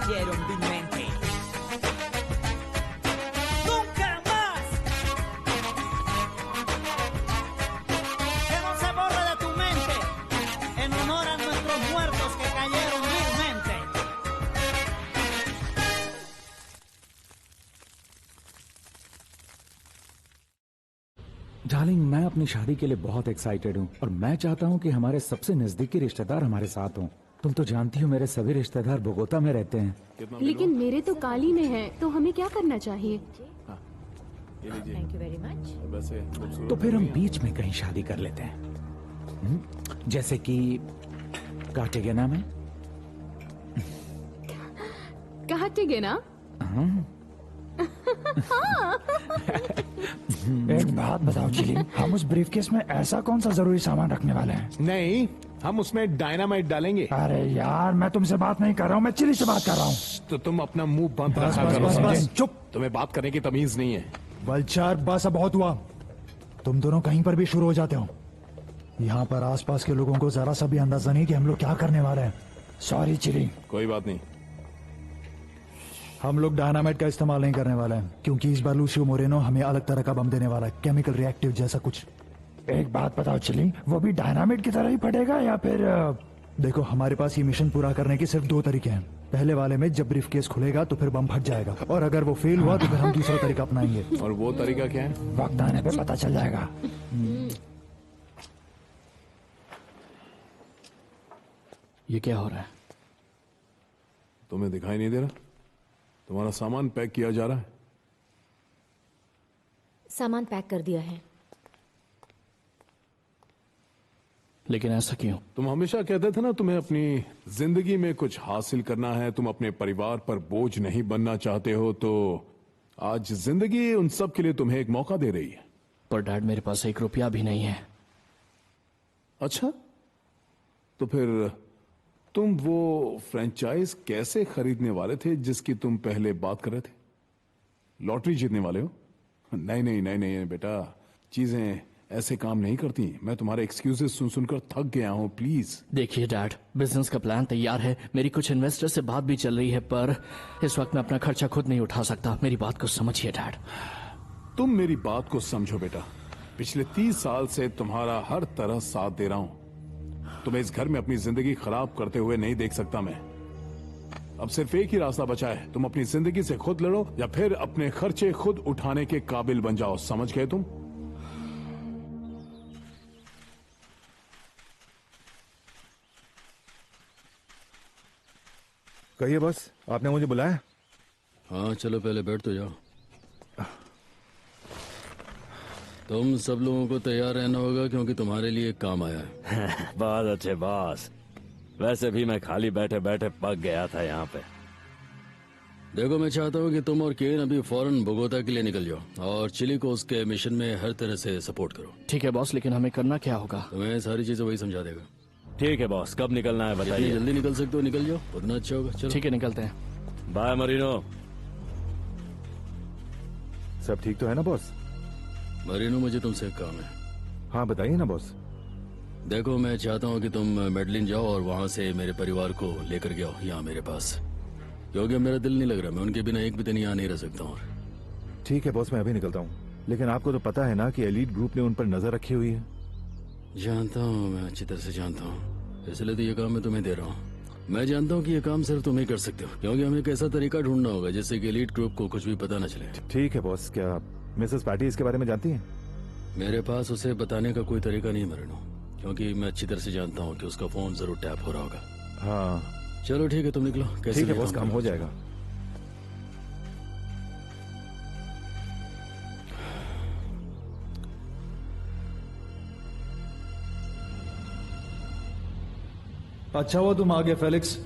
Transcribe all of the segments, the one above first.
cayeron vilmente. ¡Nunca más! Que no se borre de tu mente, en honor a nuestros muertos que cayeron vilmente. Darling, मैं अपनी शादी के लिए बहुत excited हूँ और मैं चाहता हूँ कि हमारे सबसे नजदीकी रिश्तेदार हमारे साथ हों। तुम तो जानती हो मेरे सभी रिश्तेदार बोगोता में रहते हैं। लेकिन मेरे तो काली में है, तो हमें क्या करना चाहिए? Thank you very much. तो फिर हम बीच में कहीं शादी कर लेते हैं, जैसे कि कार्टेगेना में। कहाटेगे ना? एक बात बताओ चिली, हम उस ब्रीफकेस में ऐसा कौन सा जरूरी सामान रखने वाले हैं? नहीं, हम उसमें डायनामाइट डालेंगे। अरे यार, मैं तुमसे बात नहीं कर रहा हूँ, मैं चिली से बात कर रहा हूँ। तो तुम अपना मुंह बंद बस रखा बस करो, बस समझे? बस चुप। तुम्हें बात करने की तमीज नहीं है। वल्चर, बस अब बहुत हुआ। तुम दोनों कहीं पर भी शुरू हो जाते हो। यहाँ पर आसपास के लोगों को जरा सा भी अंदाजा नहीं कि हम लोग क्या करने वाले हैं। सॉरी चिली। कोई बात नहीं। हम लोग डायनामाइट का इस्तेमाल नहीं करने वाले हैं, क्योंकि इस बार लूसियो मोरेनो हमें अलग तरह का बम देने वाला है, केमिकल रिएक्टिव जैसा कुछ। एक बात बताओ चिली, वो भी डायनामाइट की तरह ही फटेगा या फिर? देखो, हमारे पास ये मिशन पूरा करने के सिर्फ 2 तरीके हैं। पहले वाले में जब ब्रीफकेस खुलेगा तो फिर बम फट जाएगा, और अगर वो फेल हुआ तो फिर हम दूसरा तरीका अपनाएंगे। और वो तरीका क्या है? वक्त आने पे पता चल जाएगा। ये क्या हो रहा है? तुम्हें दिखाई नहीं दे रहा? तुम्हारा सामान पैक किया जा रहा है। सामान पैक कर दिया है। लेकिन ऐसा क्यों? तुम हमेशा कहते थे ना तुम्हें अपनी जिंदगी में कुछ हासिल करना है, तुम अपने परिवार पर बोझ नहीं बनना चाहते हो, तो आज जिंदगी उन सब के लिए तुम्हें एक मौका दे रही है। पर डैड, मेरे पास 1 रुपया भी नहीं है। अच्छा, तो फिर तुम वो फ्रेंचाइज कैसे खरीदने वाले थे जिसकी तुम पहले बात कर रहे थे? लॉटरी जीतने वाले हो? नहीं नहीं नहीं नहीं बेटा, चीजें ऐसे काम नहीं करती। मैं तुम्हारे एक्सक्यूजेस सुन सुनकर थक गया हूं, प्लीज। देखिए डैड, बिजनेस का प्लान तैयार है, मेरी कुछ इन्वेस्टर से बात भी चल रही है, पर इस वक्त मैं अपना खर्चा खुद नहीं उठा सकता। मेरी बात को समझिए डैड। तुम मेरी बात को समझो बेटा। पिछले 30 साल से तुम्हारा हर तरह साथ दे रहा हूं। तुम्हें इस घर में अपनी जिंदगी खराब करते हुए नहीं देख सकता मैं। अब सिर्फ एक ही रास्ता बचा है, तुम अपनी जिंदगी से खुद लड़ो या फिर अपने खर्चे खुद उठाने के काबिल बन जाओ। समझ गए तुम? कहिए बॉस, आपने मुझे बुलाया? हाँ चलो पहले बैठ तो जाओ। तुम सब लोगों को तैयार रहना होगा क्योंकि तुम्हारे लिए काम आया है। बहुत अच्छे बॉस। वैसे भी मैं खाली बैठे बैठे पक गया था यहाँ पे। देखो, मैं चाहता हूँ कि तुम और केन अभी फौरन बोगोता के लिए निकल जाओ और चिली को उसके मिशन में हर तरह से सपोर्ट करो। ठीक है बॉस, लेकिन हमें करना क्या होगा? तुम्हें सारी चीजें वही समझा देगा। ठीक है बॉस, कब निकलना है बताइए। जल्दी निकल सकते हो निकल जाओ, उतना अच्छा होगा। चलो ठीक है, निकलते हैं। Bye Marino. सब ठीक तो है ना बॉस? मरीनो, मुझे तुमसे एक काम है। हाँ बताइए ना बॉस। देखो, मैं चाहता हूँ कि तुम मेडलिन जाओ और वहाँ से मेरे परिवार को लेकर के आओ यहाँ मेरे पास, क्योंकि मेरा दिल नहीं लग रहा। मैं उनके बिना एक भी दिन यहाँ नहीं रह सकता हूँ। ठीक है बॉस, मैं अभी निकलता हूँ, लेकिन आपको तो पता है ना कि एलीट ग्रुप ने उन पर नजर रखी हुई है। जानता हूँ, मैं अच्छी तरह से जानता हूँ, इसलिए तो ये काम मैं तुम्हें दे रहा हूँ। मैं जानता हूँ कि ये काम सिर्फ तुम ही कर सकते हो, क्योंकि हमें एक ऐसा तरीका ढूंढना होगा जिससे कि एलीट ग्रुप को कुछ भी पता न चले। ठीक है बॉस, क्या मिसेस पैटी इसके बारे में जानती हैं? मेरे पास उसे बताने का कोई तरीका नहीं मरीनो, क्योंकि मैं अच्छी तरह से जानता हूँ कि उसका फोन जरूर टैप हो रहा होगा। हाँ चलो ठीक है, तुम निकलो। कैसे? ठीक है बॉस, काम हो जाएगा। अच्छा हुआ तुम आ गए फेलिक्स।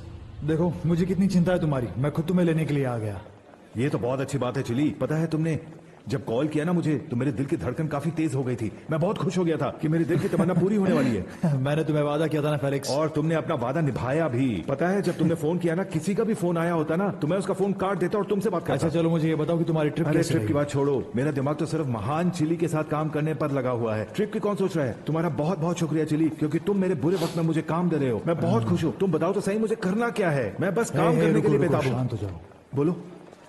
देखो, मुझे कितनी चिंता है तुम्हारी, मैं खुद तुम्हें लेने के लिए आ गया। ये तो बहुत अच्छी बात है चिली। पता है तुमने जब कॉल किया ना मुझे तो मेरे दिल की धड़कन काफी तेज हो गई थी। मैं बहुत खुश हो गया था कि मेरे दिल की तमन्ना पूरी होने वाली है। मैंने तुम्हें वादा किया था ना फेलिक्स। और तुमने अपना वादा निभाया भी। पता है जब तुमने फोन किया ना, किसी का भी फोन आया होता ना तो मैं उसका फोन काट देता और तुमसे बात करता। अच्छा चलो मुझे ये बताओ कि तुम्हारी ट्रिप कैसी ट्रिप रही? की बात छोड़ो, मेरा दिमाग तो सिर्फ महान चिली के साथ काम करने पर लगा हुआ है। ट्रिप की कौन सोच रहा है? तुम्हारा बहुत बहुत शुक्रिया चिली, क्योंकि तुम मेरे बुरे वक्त में मुझे काम दे रहे हो। मैं बहुत खुश हूँ। तुम बताओ तो सही मुझे करना क्या है? मैं बस काम करने के लिए बेताब हूँ। शांत हो जाओ। बोलो।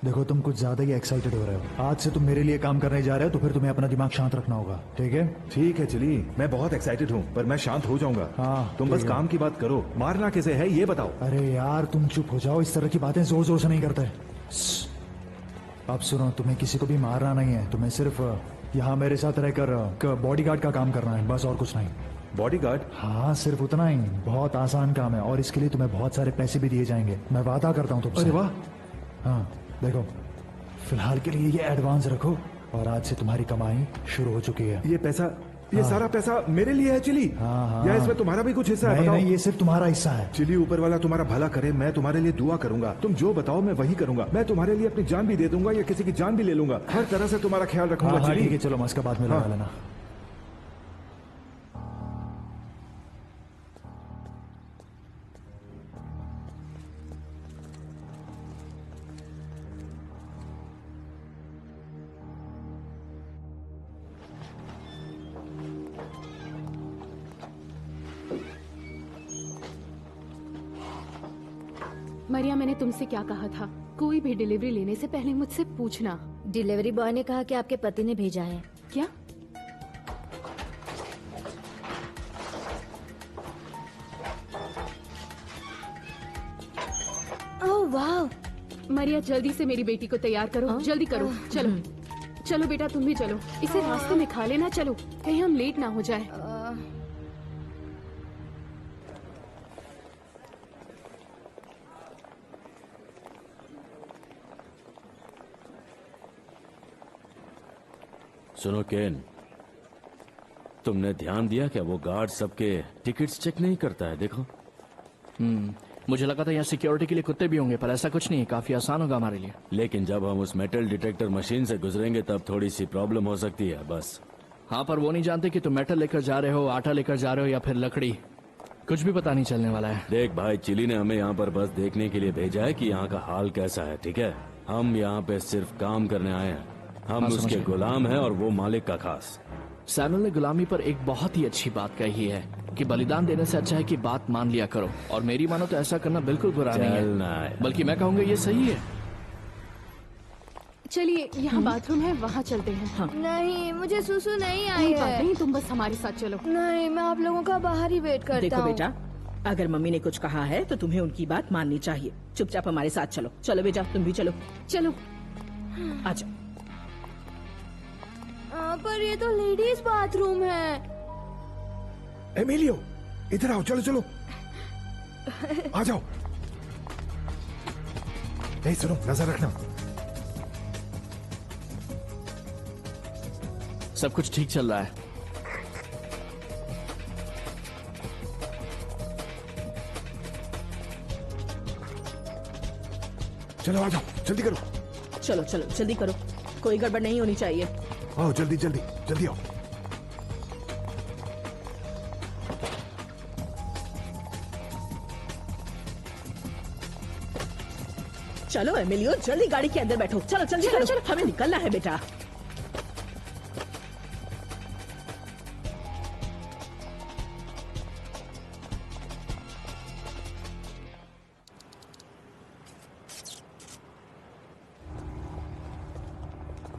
देखो तुम कुछ ज्यादा ही एक्साइटेड हो रहे हो। आज से तुम मेरे लिए काम करने जा रहे हो तो फिर तुम्हें अपना दिमाग शांत रखना होगा, ठीक है? ठीक है चिली, मैं बहुत एक्साइटेड हूँ पर मैं शांत हो जाऊंगा। हाँ, तुम बस काम की बात करो। मारना कैसे है ये बताओ। अरे यार तुम चुप हो जाओ, इस तरह की बातें जोर जोर से नहीं करते। अब सुनो, तुम्हें किसी को भी मारना नहीं है, तुम्हें सिर्फ यहाँ मेरे साथ रहकर बॉडीगार्ड का काम करना है, बस और कुछ नहीं। बॉडीगार्ड? हाँ सिर्फ उतना ही। बहुत आसान काम है और इसके लिए तुम्हें बहुत सारे पैसे भी दिए जाएंगे, मैं वादा करता हूँ तुमसे। अरे वाह। हाँ देखो, फिलहाल के लिए ये एडवांस रखो और आज से तुम्हारी कमाई शुरू हो चुकी है। ये पैसा, ये सारा पैसा मेरे लिए है चिली? हाँ। या इसमें तुम्हारा भी कुछ हिस्सा है? बताओ। नहीं, ये सिर्फ तुम्हारा हिस्सा है। चिली, ऊपर वाला तुम्हारा भला करे, मैं तुम्हारे लिए दुआ करूंगा। तुम जो बताओ मैं वही करूंगा। मैं तुम्हारे लिए अपनी जान भी दे दूंगा या किसी की जान भी ले लूंगा। हर तरह से तुम्हारा ख्याल रखूंगा। हाँ, चिली ठीक है, चलो मस्का बाद में लगा लेना। मरिया, मैंने तुमसे क्या कहा था? कोई भी डिलीवरी लेने से पहले मुझसे पूछना। डिलीवरी बॉय ने कहा कि आपके पति ने भेजा है। क्या? ओह वाह। मरिया, जल्दी से मेरी बेटी को तैयार करो। जल्दी करो। चलो चलो बेटा, तुम भी चलो। इसे रास्ते में खा लेना। चलो, कहीं हम लेट ना हो जाए। सुनो केन, तुमने ध्यान दिया क्या वो गार्ड सबके टिकट्स चेक नहीं करता है? देखो। मुझे लगा था यहाँ सिक्योरिटी के लिए कुत्ते भी होंगे, पर ऐसा कुछ नहीं है। काफी आसान होगा हमारे लिए। लेकिन जब हम उस मेटल डिटेक्टर मशीन से गुजरेंगे तब थोड़ी सी प्रॉब्लम हो सकती है, बस। हाँ, पर वो नहीं जानते कि तुम मेटल लेकर जा रहे हो, आटा लेकर जा रहे हो या फिर लकड़ी। कुछ भी पता नहीं चलने वाला है। देख भाई, चिली ने हमें यहाँ पर बस देखने के लिए भेजा है कि यहाँ का हाल कैसा है, ठीक है? हम यहाँ पे सिर्फ काम करने आए हैं। हम उसके गुलाम हैं और वो मालिक का खास। सैमुअल ने गुलामी पर एक बहुत ही अच्छी बात कही है कि बलिदान देने से अच्छा है कि बात मान लिया करो। और मेरी मानो तो ऐसा करना बिल्कुल बुरा नहीं है, बल्कि मैं कहूँगा ये सही है। चलिए, यहाँ बाथरूम है, वहाँ चलते हैं। हाँ। नहीं, मुझे सुसु नहीं आई कोई बात है। नहीं, तुम बस हमारे साथ चलो। नहीं, मैं आप लोगों का बाहर ही वेट करता देखो हूँ। बेटा, अगर मम्मी ने कुछ कहा है तो तुम्हें उनकी बात माननी चाहिए। चुपचाप हमारे साथ चलो। चलो बेटा, तुम भी चलो। चलो। आजा। पर ये तो लेडीज बाथरूम है। एमिलियो, इधर आओ। चलो चलो, आ जाओ। नहीं सुनो, नजर रखना। सब कुछ ठीक चल रहा है। चलो आ जाओ, जल्दी करो। चलो चलो जल्दी करो, कोई गड़बड़ नहीं होनी चाहिए। आओ जल्दी जल्दी जल्दी आओ। चलो एमिलियो, जल्दी गाड़ी के अंदर बैठो। चलो जल्दी करो, हमें निकलना है बेटा।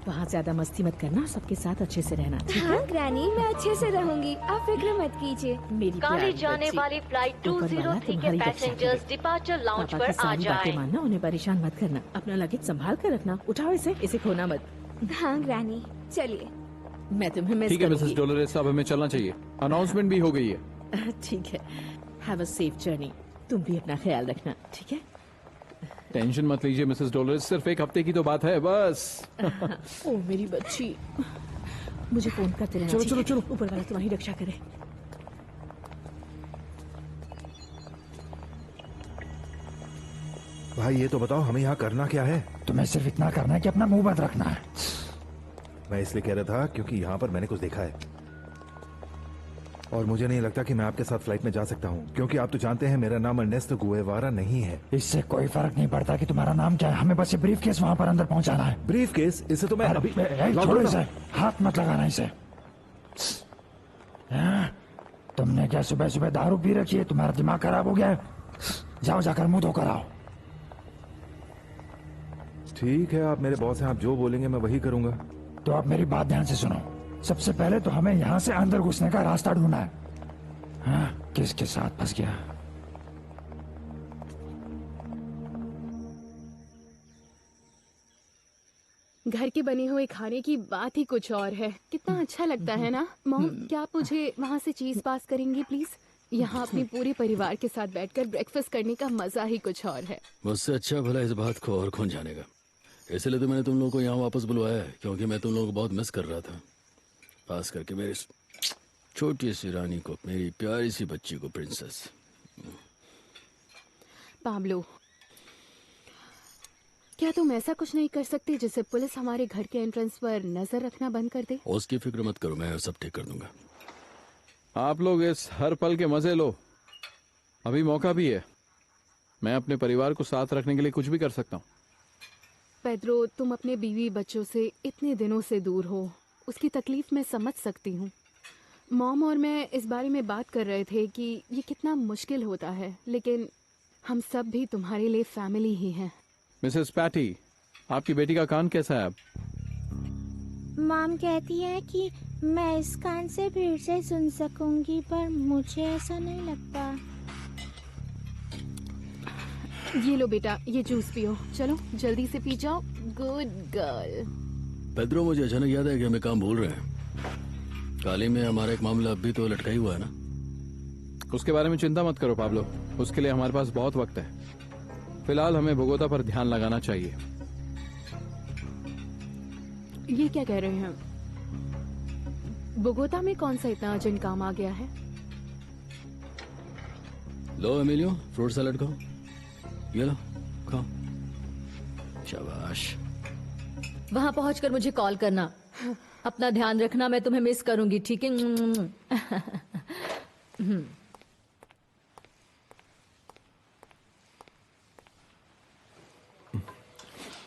वहाँ ज्यादा मस्ती मत करना, सबके साथ अच्छे से रहना, ठीक हाँ है? ग्रैनी, मैं अच्छे से रहूंगी, आप फिक्र मत कीजिए। मेरी काले जाने वाली फ्लाइट 203 के पैसेंजर्स डिपार्चर लाउंज पर आ जाएं। मानना, उन्हें परेशान मत करना। अपना लगेज संभाल कर रखना। उठाओ इसे खोना मत। हाँ ग्रैनी, चलिए। मैं तुम्हें मिस ठीक है करूंगी। मिसेस डोलोरेस, अब हमें चलना चाहिए। अनाउंसमेंट भी हो गई है। ठीक है, हैव अ सेफ जर्नी। तुम भी अपना ख्याल रखना, ठीक है? टेंशन मत लीजिए मिसेस डोलोरेस, सिर्फ एक हफ्ते की तो बात है बस। ओ मेरी बच्ची, मुझे फोन करते रहना। चलो ठीक चलो है? चलो। ऊपर वाला तुम्हारी रक्षा करे। भाई ये तो बताओ, हमें यहाँ करना क्या है? तुम्हें सिर्फ इतना करना है कि अपना मुंह बंद रखना है। मैं इसलिए कह रहा था क्योंकि यहाँ पर मैंने कुछ देखा है और मुझे नहीं लगता कि मैं आपके साथ फ्लाइट में जा सकता हूँ, क्योंकि आप तो जानते हैं मेरा नाम अर्नेस्टो गुएवारा नहीं है। इससे कोई फर्क नहीं पड़ता कि तुम्हारा नाम क्या है, हमें बस ये ब्रीफ केस वहाँ पर अंदर पहुँचाना है। Brief case? इसे तो मैं अभी छोड़ो इसे, हाथ मत लगाना इसे। तुमने क्या सुबह सुबह दारू पी रखी है? तुम्हारा दिमाग खराब हो गया है? जाओ जाकर मुंह धोकर आओ। ठीक है, आप मेरे बॉस हैं, आप जो बोलेंगे मैं वही करूंगा। तो आप मेरी बात ध्यान से सुनो। सबसे पहले तो हमें यहाँ से अंदर घुसने का रास्ता ढूंढना है। हाँ, किसके साथ फंस गया? घर के बने हुए खाने की बात ही कुछ और है। कितना अच्छा लगता है ना। मॉम, क्या आप मुझे वहाँ से चीज पास करेंगी प्लीज? यहाँ अपने पूरे परिवार के साथ बैठकर ब्रेकफास्ट करने का मजा ही कुछ और है। मुझसे अच्छा भला इस बात को और कौन जानेगा। इसलिए तो मैंने तुम लोगों को यहाँ वापस बुलवाया है, क्योंकि मैं तुम लोगों को बहुत मिस कर रहा था, खास करके मेरी छोटी सी रानी को, मेरी प्यारी सी बच्ची को, प्रिंसेस। पाब्लो, क्या तुम ऐसा कुछ नहीं कर सकते जिससे पुलिस हमारे घर के एंट्रेंस पर नजर रखना बंद कर दे? उसकी फिक्र मत करो, मैं सब ठीक कर दूंगा। आप लोग इस हर पल के मजे लो, अभी मौका भी है। मैं अपने परिवार को साथ रखने के लिए कुछ भी कर सकता हूँ। पेड्रो, तुम अपने बीवी बच्चों से इतने दिनों से दूर हो, उसकी तकलीफ मैं समझ सकती हूँ। मॉम और मैं इस बारे में बात कर रहे थे कि ये कितना मुश्किल होता है, लेकिन हम सब भी तुम्हारे लिए फैमिली ही हैं। मिसेस पैटी, आपकी बेटी का कान कैसा है अब? मॉम कहती है कि मैं इस कान से फिर से सुन सकूंगी, पर मुझे ऐसा नहीं लगता। ये लो बेटा, ये जूस पियो। चलो जल्दी से पी जाओ। Good girl. पेड्रो, मुझे अचानक याद है कि हमें काम भूल रहे हैं। काली में हमारा एक मामला अभी तो लटका ही हुआ है ना। उसके बारे में चिंता मत करो पाब्लो, उसके लिए हमारे पास बहुत वक्त है। फिलहाल हमें बोगोता पर ध्यान लगाना चाहिए। ये क्या कह रहे हैं? बोगोता में कौन सा इतना अर्जेंट काम आ गया है? लो एमिलियो, फ्रूट सैलेड खाओ। ये लो, खाओ। शाबाश। वहां पहुंचकर मुझे कॉल करना। अपना ध्यान रखना, मैं तुम्हें मिस करूंगी, ठीक है?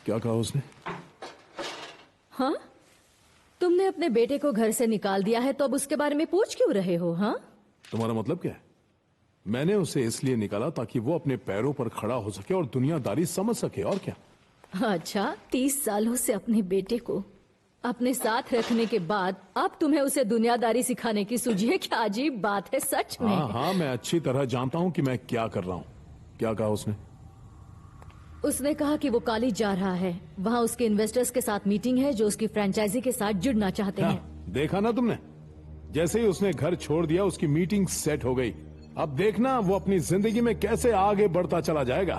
क्या कहा उसने? हाँ, तुमने अपने बेटे को घर से निकाल दिया है, तो अब उसके बारे में पूछ क्यों रहे हो? हाँ, तुम्हारा मतलब क्या है? मैंने उसे इसलिए निकाला ताकि वो अपने पैरों पर खड़ा हो सके और दुनियादारी समझ सके, और क्या? अच्छा, 30 सालों से अपने बेटे को अपने साथ रखने के बाद अब तुम्हें उसे दुनियादारी सिखाने की सूझी है? क्या अजीब बात है सच में। हाँ, मैं अच्छी तरह जानता हूँ कि मैं क्या कर रहा हूँ। क्या कहा उसने? उसने कहा कि वो काली जा रहा है, वहाँ उसके इन्वेस्टर्स के साथ मीटिंग है जो उसकी फ्रेंचाइजी के साथ जुड़ना चाहते हैं। देखा ना तुमने, जैसे ही उसने घर छोड़ दिया उसकी मीटिंग सेट हो गई। अब देखना वो अपनी जिंदगी में कैसे आगे बढ़ता चला जाएगा।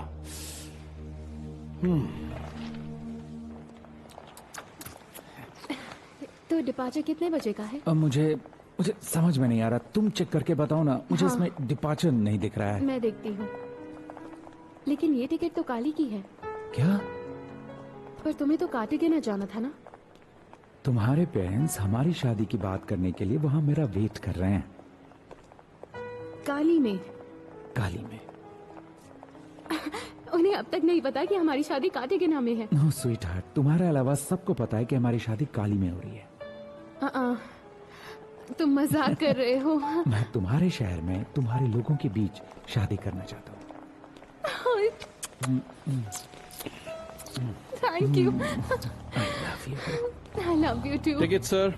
तो डिपार्चर कितने बजे का है? मुझे समझ में नहीं आ रहा, तुम चेक करके बताओ ना। मुझे इसमें डिपार्चर नहीं दिख रहा है। मैं देखती हूँ, लेकिन ये टिकट तो काली की है। क्या? पर तुम्हें तो कार्टिगेना जाना था ना? तुम्हारे पेरेंट्स हमारी शादी की बात करने के लिए वहाँ मेरा वेट कर रहे हैं। काली में? काली में। उन्हें अब तक नहीं पता कि हमारी शादी कार्टिगेना में है। नो स्वीट हार्ट, तुम्हारे अलावा सबको पता है कि हमारी शादी काली में हो रही है। तुम मजाक कर रहे हो? मैं तुम्हारे शहर में तुम्हारे लोगों के बीच शादी करना चाहता हूँ। Thank you. I love you too. Ticket sir.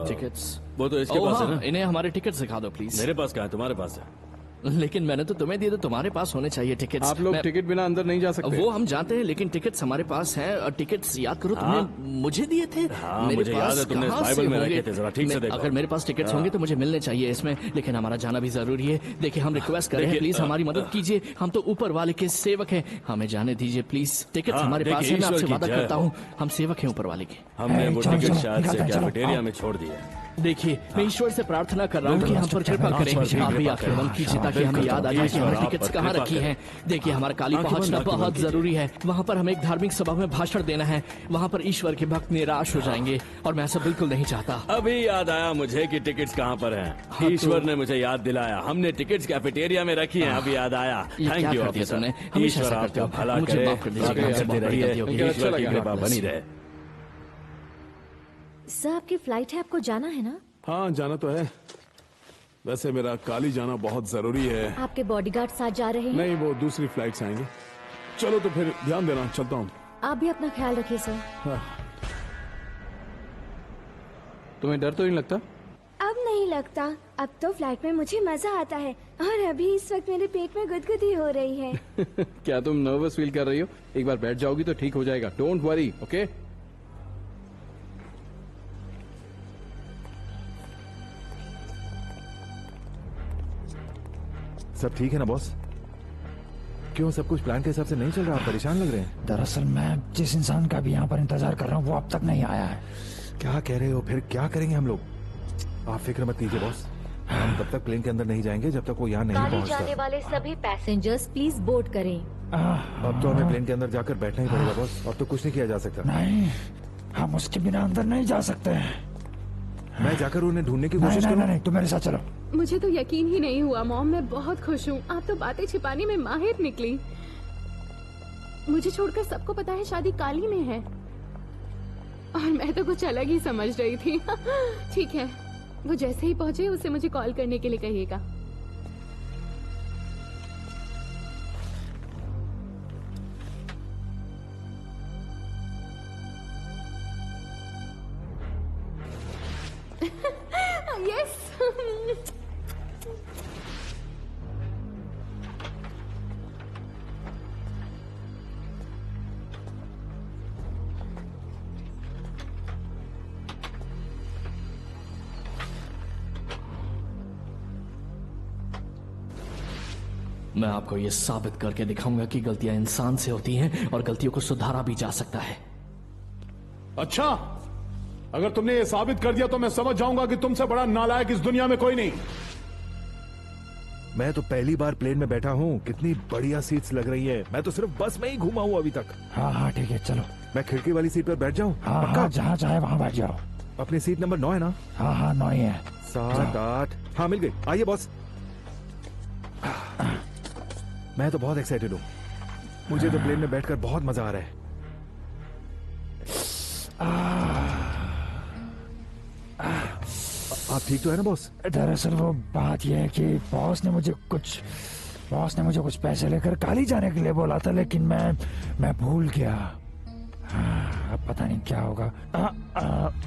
Tickets वो तो इसके पास है ना। इन्हें हमारे टिकट दिखा दो प्लीज। मेरे पास कहाँ है? तुम्हारे पास है। लेकिन मैंने तो तुम्हें दिए, तो तुम्हारे पास होने चाहिए टिकट्स। आप लोग टिकट बिना अंदर नहीं जा सकते। वो हम जानते हैं, लेकिन टिकट्स हमारे पास हैं। और टिकट्स याद करो, तुमने मुझे दिए थे। हाँ, मुझे याद है, तुमने बाइबल में रखे थे। जरा ठीक से देखो। अगर मेरे पास टिकट्स होंगे तो मुझे मिलने चाहिए इसमें, लेकिन हमारा जाना भी जरूरी है। देखिए, हम रिक्वेस्ट कर रहे हैं, प्लीज हमारी मदद कीजिए। हम तो ऊपर वाले के सेवक हैं, हमें जाने दीजिए प्लीज। टिकट्स हमारे पास है, मैं आपसे वादा करता हूँ, हम सेवक हैं ऊपर वाले के। हमने वो टिकट शायद से कैफेटेरिया में छोड़ दिया। देखिए, मैं ईश्वर से प्रार्थना कर रहा हूँ कि हम पर कृपा करें। आप भी आंखें बंद कीजिए ताकि हमें याद आ जाए कि हमारी टिकट्स कहाँ रखी हैं। देखिए, हमारा काली पहुंचना बहुत जरूरी है। वहाँ पर हमें एक धार्मिक सभा में भाषण देना है। वहाँ पर ईश्वर के भक्त निराश हो जाएंगे और मैं ऐसा बिल्कुल नहीं चाहता। अभी याद आया मुझे कि टिकट्स कहाँ पर हैं। ईश्वर ने मुझे याद दिलाया। हमने टिकट्स कैफेटेरिया में रखी हैं। अभी याद आया। Thank you officer. ईश्वर आपका भला करे। ईश्वर की कृपा बनी रहे। सर, आपकी फ्लाइट है, आपको जाना है ना? हाँ, जाना तो है। वैसे मेरा काली जाना बहुत जरूरी है। आपके बॉडीगार्ड साथ जा रहे हैं? नहीं, वो दूसरी फ्लाइट से आएंगे। चलो तो फिर ध्यान देना, चलता हूँ। आप भी अपना ख्याल रखिए सर। हाँ। तुम्हें डर तो नहीं लगता? अब नहीं लगता। अब तो फ्लाइट में मुझे मजा आता है और अभी इस वक्त मेरे पेट में गुदगुदी हो रही है। क्या तुम नर्वस फील कर रही हो? एक बार बैठ जाओगी तो ठीक हो जाएगा। Don't worry, okay? सब ठीक है ना बॉस? क्यों सब कुछ प्लान के हिसाब से नहीं चल रहा? आप परेशान लग रहे हैं। दरअसल मैं जिस इंसान का भी यहाँ पर इंतजार कर रहा हूँ वो अब तक नहीं आया है। क्या कह रहे हो? फिर क्या करेंगे हम लोग? आप फिक्र मत कीजिए बॉस, हम तब तक प्लेन के अंदर नहीं जाएंगे जब तक वो यहाँ नहीं पहुँचता। जाने वाले सभी पैसेंजर्स प्लीज बोर्ड करें। अब तो हमें प्लेन के अंदर जाकर बैठना ही पड़ेगा बॉस। अब तो कुछ नहीं किया जा सकता। नहीं, हम उसके बिना अंदर नहीं जा सकते। मैं जाकर उन्हें ढूंढने की कोशिश करूँ। नहीं, तुम मेरे साथ चलो। मुझे तो यकीन ही नहीं हुआ मॉम, मैं बहुत खुश हूँ। आप तो बातें छिपाने में माहिर निकली। मुझे छोड़कर सबको पता है शादी काली में है और मैं तो कुछ अलग ही समझ रही थी। ठीक है, वो जैसे ही पहुंचे उसे मुझे कॉल करने के लिए कहिएगा। यस। मैं आपको ये साबित करके दिखाऊंगा कि गलतियां इंसान से होती हैं और गलतियों को सुधारा भी जा सकता है। अच्छा, अगर तुमने ये साबित कर दिया तो मैं समझ जाऊंगा कि तुमसे बड़ा नालायक इस दुनिया में कोई नहीं। मैं तो पहली बार प्लेन में बैठा हूँ। कितनी बढ़िया सीट्स लग रही है। मैं तो सिर्फ बस में ही घूमा हूँ अभी तक। हाँ हाँ ठीक है, चलो। मैं खिड़की वाली सीट पर बैठ जाऊँ? हाँ, जहाँ चाहे वहाँ बैठ जाओ। अपनी सीट नंबर 9 है ना? हाँ हाँ 9 ही है। 7 8 हाँ मिल गई। आइए बॉस। मैं तो बहुत एक्साइटेड हूँ। मुझे तो प्लेन में बैठकर बहुत मजा आ रहा है। आप ठीक तो है ना बॉस? दरअसल वो बात यह है कि बॉस ने मुझे कुछ पैसे लेकर काली जाने के लिए बोला था, लेकिन मैं भूल गया। अब पता नहीं क्या होगा।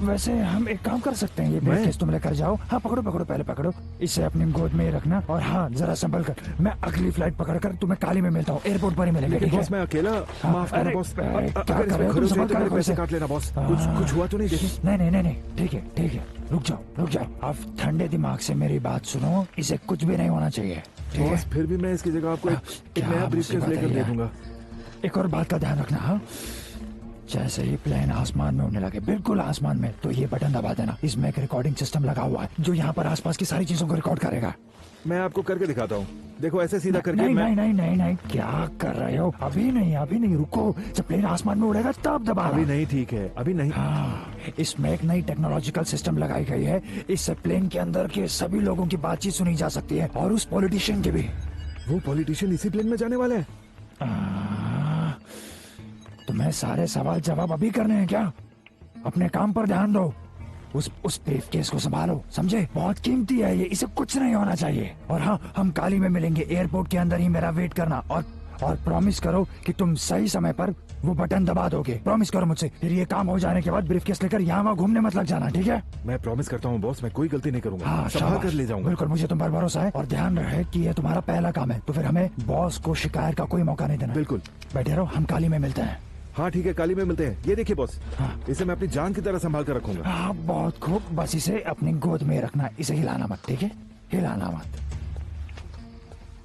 वैसे हम एक काम कर सकते हैं, ये ब्रीफकेस तुम लेकर जाओ। हाँ पकड़ो पकड़ो, पहले पकड़ो। इसे अपनी गोद में ही रखना और हाँ जरा संभल कर। मैं अगली फ्लाइट पकड़कर तुम्हें काली में मिलता हूँ। एयरपोर्ट पर ही मिलेंगे। लेकिन बॉस मैं अकेला। माफ करना बॉस। क्या कर रहे हो तुम? संभल कर पैसे काट लेना बॉस। कुछ हुआ तो नहीं? देखिए। नहीं ठीक है। रुक जाओ। अब ठंडे दिमाग से मेरी बात सुनो। इसे कुछ भी नहीं होना चाहिए, ठीक है? फिर भी मैं इसकी जगह आपको एक नया ब्रीफकेस लेकर दे दूंगा। एक और बात का ध्यान रखना। हाँ, जैसे ही प्लेन आसमान में उड़ने लगे, बिल्कुल आसमान में, तो ये बटन दबा देना। इसमें एक रिकॉर्डिंग सिस्टम लगा हुआ है जो यहाँ पर आसपास की सारी चीजों को रिकॉर्ड करेगा। मैं आपको करके दिखाता हूँ। देखो ऐसे सीधा करके। नहीं, क्या कर रहे हो? अभी नहीं, रुको। जब प्लेन आसमान में उड़ेगा तब दबा। अभी नहीं, ठीक है, अभी नहीं। हाँ, इसमें एक नई टेक्नोलॉजिकल सिस्टम लगाई गई है। इससे प्लेन के अंदर के सभी लोगों की बातचीत सुनी जा सकती है और उस पॉलिटिशियन की भी। वो पॉलिटिशियन इसी प्लेन में जाने वाला है? तुम्हें सारे सवाल जवाब अभी करने हैं क्या? अपने काम पर ध्यान दो। उस ब्रीफकेस को संभालो, समझे? बहुत कीमती है ये, इसे कुछ नहीं होना चाहिए। और हाँ, हम काली में मिलेंगे। एयरपोर्ट के अंदर ही मेरा वेट करना और प्रॉमिस करो कि तुम सही समय पर वो बटन दबा दोगे। प्रॉमिस करो मुझसे। फिर ये काम हो जाने के बाद ब्रीफकेस लेकर यहाँ वहाँ घूमने मत लग जाना, ठीक है? मैं प्रॉमिस करता हूँ बॉस, मैं कोई गलती नहीं करूंगा। हाँ, संभाल कर ले जाऊंगा। बिल्कुल, मुझे तुम पर भरोसा है। और ध्यान रहे कि ये तुम्हारा पहला काम है, तो फिर हमें बॉस को शिकायत का कोई मौका नहीं देना। बिल्कुल। बैठे रहो, हम काली में मिलते हैं। हाँ ठीक है, काली में मिलते हैं। ये देखिए बॉस, इसे मैं अपनी जान की तरह संभाल कर रखूंगा। हाँ बहुत खूब। बस इसे अपनी गोद में रखना, इसे हिलाना मत, ठीक है? हिलाना मत।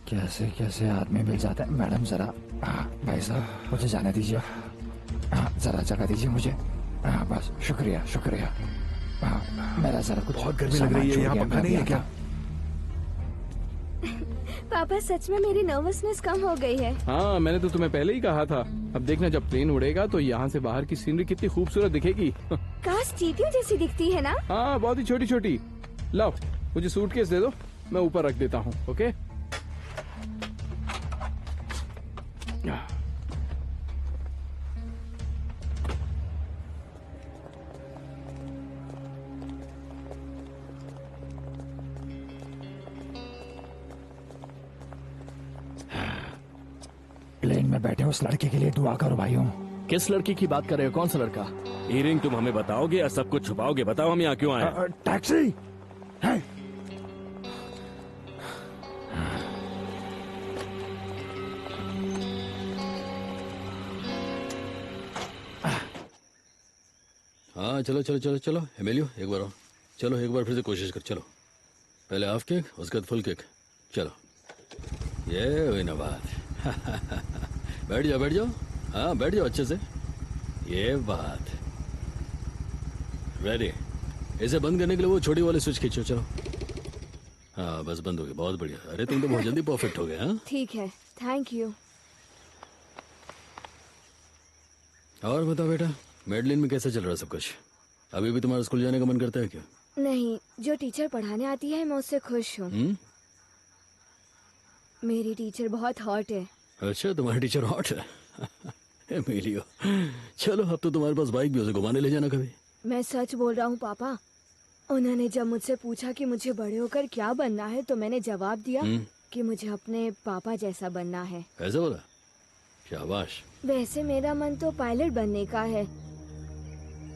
कैसे आदमी मिल जाता है। मैडम जरा, भाई साहब मुझे जाने दीजिए। जरा जगह दीजिए मुझे। बस शुक्रिया। मेरा जरा कुछ बहुत गर्मी लग रही है, यहाँ पंखा नहीं है क्या? पापा सच में मेरी नर्वसनेस कम हो गई है। हाँ, मैंने तो तुम्हें पहले ही कहा था। अब देखना जब प्लेन उड़ेगा तो यहाँ से बाहर की सीनरी कितनी खूबसूरत दिखेगी। काश चींटियों जैसी दिखती है ना? हाँ, बहुत ही छोटी छोटी। लाओ, मुझे सूटकेस दे दो, मैं ऊपर रख देता हूँ। ओके? प्लेन में बैठे उस लड़के के लिए दुआ करो भाइयों। किस लड़की की बात कर रहे हो? कौन सा लड़का? ईरिंग तुम हमें बताओगे या सब कुछ छुपाओगे? बताओ हम यहाँ क्यों आए? टैक्सी है। हाँ चलो चलो चलो चलो एमिलियो, एक बार आओ। चलो एक बार फिर से कोशिश कर। चलो पहले हाफ केक, उसके बाद फुल केक। चलो, ये हुई ना बात। बैठ जाओ बैठ जाओ। हाँ बैठ जाओ अच्छे से। ये बात रेडी। इसे बंद करने के लिए वो छोटी वाली स्विच खींचो। चलो, हाँ बस बंद हो गया। बहुत बढ़िया। अरे तुम तो बहुत जल्दी परफेक्ट हो गए। हाँ ठीक है, थैंक यू। और बताओ बेटा, मेडलिन में कैसा चल रहा है सब कुछ? अभी भी तुम्हारा स्कूल जाने का मन करता है क्या? नहीं, जो टीचर पढ़ाने आती है मैं उससे खुश हूँ। मेरी टीचर बहुत हॉट है। अच्छा, तुम्हारी टीचर हॉट है? एमिलियो, चलो अब तो तुम्हारे पास बाइक भी, उसे घुमाने ले जाना कभी। मैं सच बोल रहा हूँ पापा। उन्होंने जब मुझसे पूछा कि मुझे बड़े होकर क्या बनना है तो मैंने जवाब दिया कि मुझे अपने पापा जैसा बनना है। ऐसा बोला? शाबाश। वैसे मेरा मन तो पायलट बनने का है,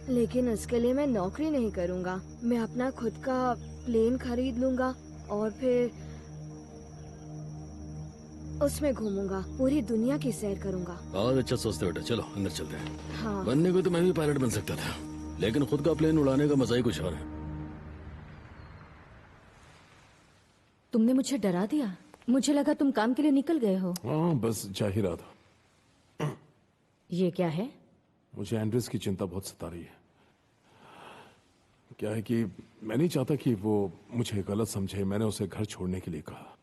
लेकिन उसके लिए मैं नौकरी नहीं करूँगा। मैं अपना खुद का प्लेन खरीद लूँगा और फिर उसमें घूमूंगा, पूरी दुनिया की सैर करूँगा। बहुत अच्छा सोचते बेटा। चलो अंदर चलते हैं। हाँ। बनने को तो मैं भी पायलट बन सकता था, लेकिन खुद का प्लेन उड़ाने का मजा ही कुछ और है। तुमने मुझे डरा दिया। मुझे लगा तुम काम के लिए निकल गए हो। हाँ बस जा ही रहा था। ये क्या है? मुझे एंड्रेस की चिंता बहुत सता रही है। क्या है कि मैं नहीं चाहता कि वो मुझे गलत समझे। मैंने उसे घर छोड़ने के लिए कहा,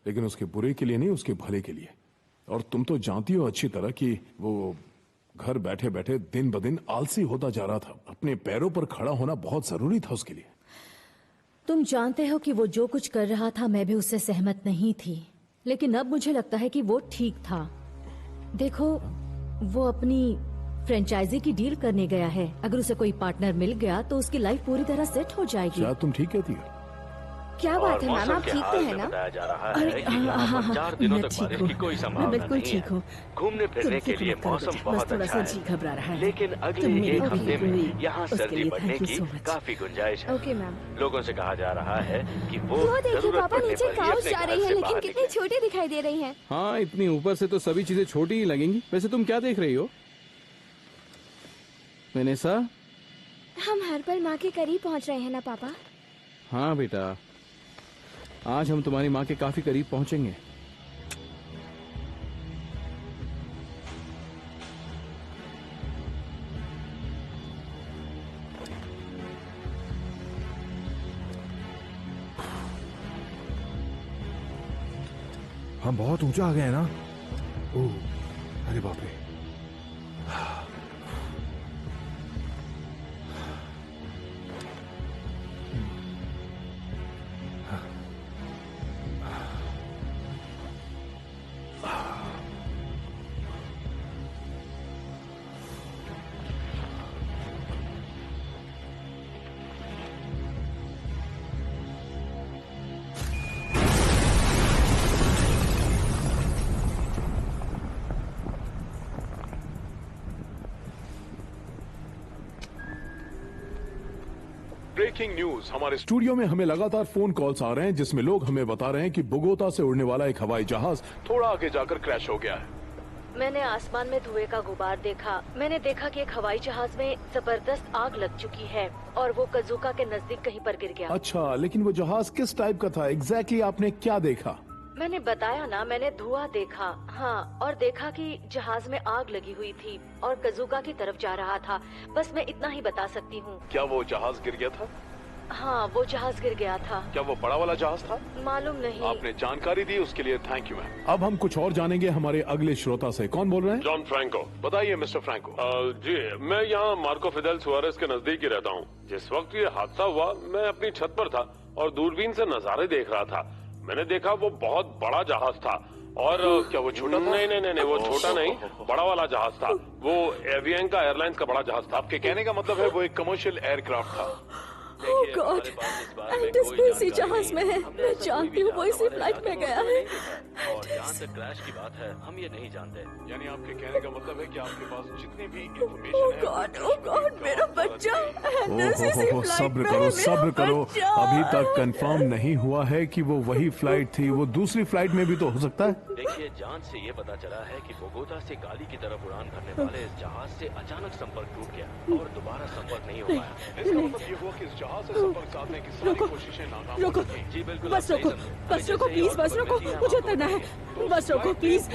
लेकिन उसके बुरे के लिए नहीं, उसके भले के लिए। और तुम तो जानती हो अच्छी तरह कि वो घर बैठे बैठे दिन ब दिन आलसी होता जा रहा था। अपने पैरों पर खड़ा होना बहुत जरूरी था उसके लिए। तुम जानते हो कि वो जो कुछ कर रहा था मैं भी उससे सहमत नहीं थी, लेकिन अब मुझे लगता है कि वो ठीक था। देखो, वो अपनी फ्रेंचाइजी की डील करने गया है। अगर उसे कोई पार्टनर मिल गया तो उसकी लाइफ पूरी तरह सेट हो जाएगी। क्या तुम ठीक कहती हो? क्या बात है मैम, आप ठीक तो है ना? बताया जा रहा है कि यहाँ पर 4 दिनों तक बारिश की कोई संभावना नहीं है। घूमने फिरने के लिए मौसम बहुत अच्छा है, लेकिन अगले एक हफ्ते में यहाँ सर्दी बढ़ने की काफी गुंजाइश है। Okay ma'am. लोगों से कहा जा रहा है कि वो देखिए पापा, नीचे काउस जा रही है, लेकिन कितनी छोटी दिखाई दे रही है। हाँ, इतनी ऊपर से तो सभी चीजें छोटी ही लगेंगी। वैसे तुम क्या देख रही हो वेनेसा? हम हर पल माँ के करीब पहुँच रहे हैं ना पापा? हाँ बेटा, आज हम तुम्हारी माँ के काफी करीब पहुंचेंगे। हम बहुत ऊंचा आ गए हैं ना? ओह, अरे बाप रे। Breaking news. हमारे स्टूडियो में हमें लगातार फोन कॉल्स आ रहे हैं जिसमें लोग हमें बता रहे हैं कि बोगोता से उड़ने वाला एक हवाई जहाज थोड़ा आगे जाकर क्रैश हो गया है। मैंने आसमान में धुएं का गुबार देखा। मैंने देखा कि एक हवाई जहाज में जबरदस्त आग लग चुकी है और वो कजूका के नजदीक कहीं पर गिर गया। अच्छा, लेकिन वो जहाज किस टाइप का था? एग्जैक्टली आपने क्या देखा? मैंने बताया ना, मैंने धुआं देखा। हाँ, और देखा कि जहाज में आग लगी हुई थी और कजूका की तरफ जा रहा था। बस मैं इतना ही बता सकती हूँ। क्या वो जहाज गिर गया था? हाँ, वो जहाज गिर गया था। क्या वो बड़ा वाला जहाज था? मालूम नहीं। आपने जानकारी दी उसके लिए थैंक यू मैम। अब हम कुछ और जानेंगे हमारे अगले श्रोता से। कौन बोल रहे हैं? John Franco. बताइए मिस्टर फ्रैंको। जी, मैं यहाँ मार्को फिदेल सुआरेस के नजदीक ही रहता हूँ। जिस वक्त ये हादसा हुआ मैं अपनी छत पर था और दूरबीन से नजारे देख रहा था। मैंने देखा वो बहुत बड़ा जहाज था। और क्या वो छोटा था? नहीं, वो छोटा नहीं, बड़ा वाला जहाज था। वो एवियंका एयरलाइंस का बड़ा जहाज था। आपके कहने का मतलब है वो एक कमर्शियल एयरक्राफ्ट था? ओह गॉड, एल्टिस भी इसी जहाज में है। मैं जानती हूँ वो इसी फ्लाइट में गया है। और जहाँ तक क्रैश की बात है, हम ये नहीं जानते। यानी आपके कहने का मतलब है कि आपके पास जितनी भी ओह इंफॉर्मेशन गॉड, मेरा बच्चा एल्टिस इसी फ्लाइट सब्र में करो, है, सब्र मेरा करो। बच्चा। अभी तक कंफर्म नहीं हुआ है कि वो वही फ्लाइट थी। वो दूसरी फ्लाइट में भी तो हो सकता है। देखिए, जांच से ये पता चला है कि बोगोता से काली की तरफ उड़ान भरने वाले इस जहाज से अचानक संपर्क टूट गया और दोबारा संपर्क नहीं हो पाया। इसका मतलब ये हुआ कि इस जहाज से संपर्क साधने की सारी कोशिशें नाकाम रुको, हो गई। जी बिल्कुल। बस रोको, प्लीज, बस रोको, मुझे उतरना है। बस रोको, प्लीज,